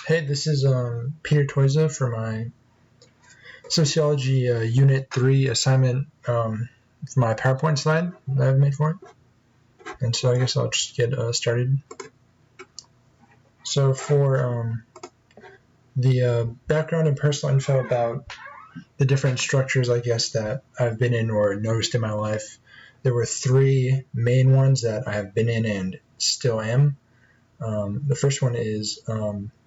Hey, this is Peter Toiza for my Sociology Unit 3 assignment for my PowerPoint slide that I've made for it. And so I guess I'll just get started. So for the background and personal info about the different structures, I guess, that I've been in or noticed in my life, there were three main ones that I have been in and still am. The first one is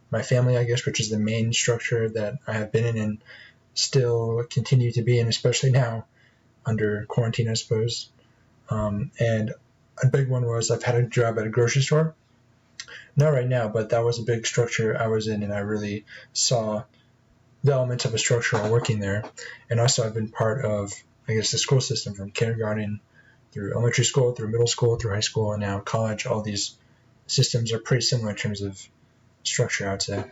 my family, I guess, which is the main structure that I have been in and still continue to be in, especially now under quarantine, I suppose. And a big one was I've had a job at a grocery store. Not right now, but that was a big structure I was in, and I really saw the elements of a structure while working there. And also I've been part of, I guess, the school system from kindergarten through elementary school, through middle school, through high school, and now college. All these systems are pretty similar in terms of structure, I would say.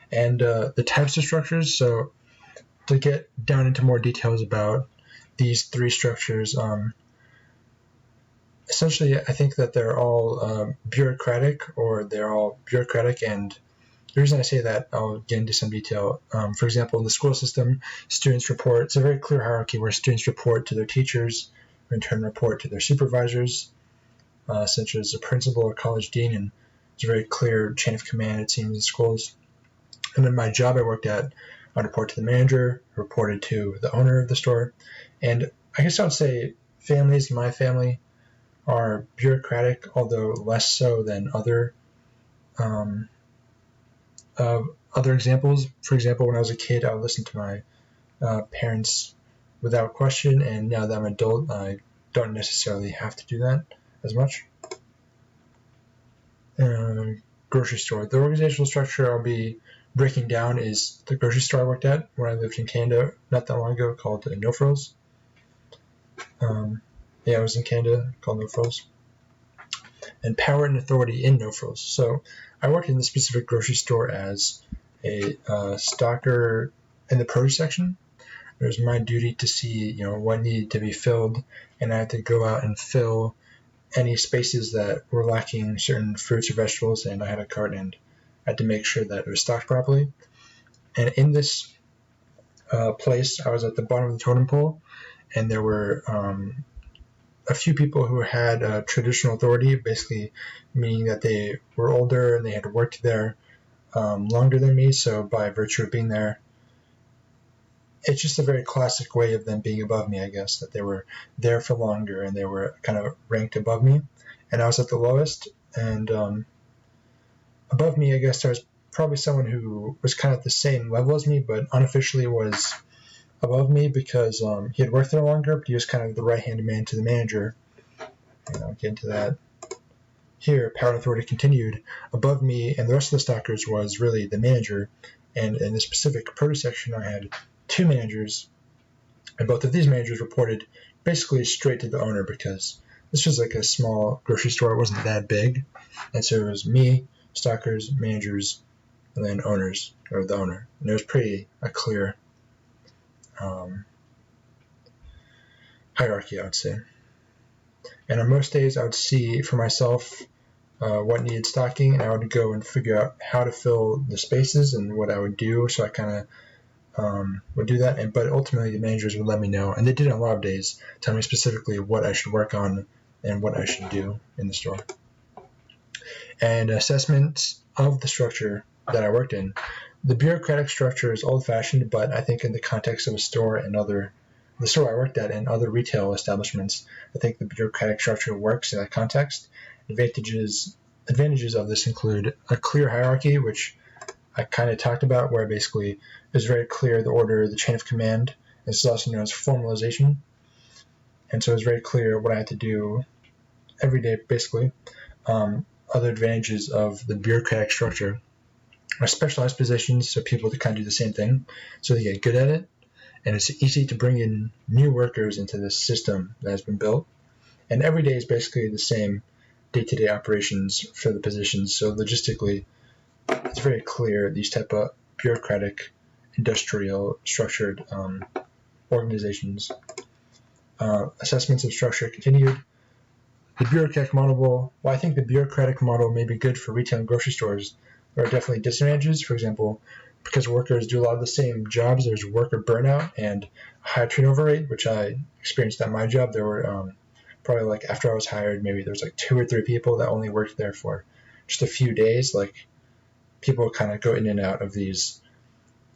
And the types of structures, so to get down into more details about these three structures, essentially I think that they're all bureaucratic, and the reason I say that, I'll get into some detail. For example, in the school system, students report, it's a very clear hierarchy where students report to their teachers, who in turn report to their supervisors, such as the principal or college dean, and it's a very clear chain of command, it seems, in schools. And then my job I worked at, I'd report to the manager, who reported to the owner of the store. And I guess I would say families, my family, are bureaucratic, although less so than other examples. For example, when I was a kid, I would listen to my parents without question, and now that I'm an adult, I don't necessarily have to do that as much. Grocery store. The organizational structure I'll be breaking down is the grocery store I worked at when I lived in Canada not that long ago, called No Frills. I was in Canada, called No Frills. And power and authority in No Frills. So I worked in the specific grocery store as a stocker in the produce section. It was my duty to see, what needed to be filled, and I had to go out and fill any spaces that were lacking certain fruits or vegetables, and I had a cart and I had to make sure that it was stocked properly. And in this place, I was at the bottom of the totem pole, and there were a few people who had traditional authority, basically meaning that they were older and they had worked there longer than me, so by virtue of being there, it's just a very classic way of them being above me, I guess, that they were there for longer and they were kind of ranked above me. And I was at the lowest, and above me, I guess, there was probably someone who was kind of at the same level as me, but unofficially was above me because he had worked there longer, but he was kind of the right-hand man to the manager. And I'll get into that. Here, power and authority continued. Above me and the rest of the stockers was really the manager, and in the specific produce section, I had two managers, and both of these managers reported basically straight to the owner because this was like a small grocery store. It wasn't that big, and so it was me, stockers, managers, and then owners, or the owner. And it was pretty a clear hierarchy, I would say. And on most days, I would see for myself what needed stocking, and I would go and figure out how to fill the spaces and what I would do. So I kind of would do that, but ultimately the managers would let me know, and they did on a lot of days, tell me specifically what I should work on and what I should do in the store. And assessments of the structure that I worked in. The bureaucratic structure is old-fashioned, but I think in the context of a store and the store I worked at and other retail establishments, I think the bureaucratic structure works in that context. Advantages of this include a clear hierarchy, which I kind of talked about, where basically it's very clear the order, the chain of command. This is also known as formalization. And so it's very clear what I had to do every day, basically. Other advantages of the bureaucratic structure are specialized positions, so people to kind of do the same thing, so they get good at it. And it's easy to bring in new workers into this system that has been built. And every day is basically the same day-to-day operations for the positions, so logistically, it's very clear these type of bureaucratic, industrial, structured organizations. Assessments of structure continued. The bureaucratic model, well, I think the bureaucratic model may be good for retail and grocery stores, there are definitely disadvantages. For example, because workers do a lot of the same jobs, there's worker burnout and high turnover rate, which I experienced at my job. There were probably like after I was hired, maybe there was like 2 or 3 people that only worked there for just a few days. Like people kind of go in and out of these.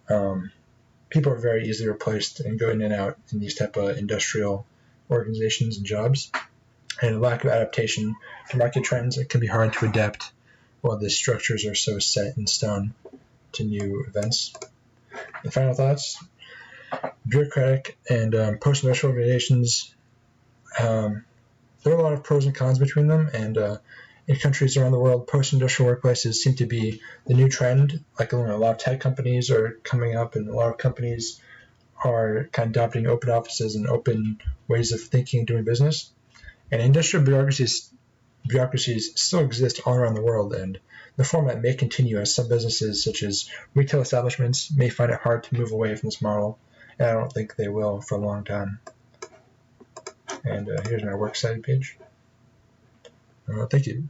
People are very easily replaced and go in and out in these type of industrial organizations and jobs. And lack of adaptation to market trends, it can be hard to adapt while the structures are so set in stone to new events. And final thoughts: bureaucratic and post-industrial organizations. There are a lot of pros and cons between them, and in countries around the world, post-industrial workplaces seem to be the new trend. Like a lot of tech companies are coming up, and a lot of companies are kind of adopting open offices and open ways of thinking and doing business. And industrial bureaucracies still exist all around the world, and the format may continue as some businesses, such as retail establishments, may find it hard to move away from this model, and I don't think they will for a long time. And here's my works cited page. Thank you.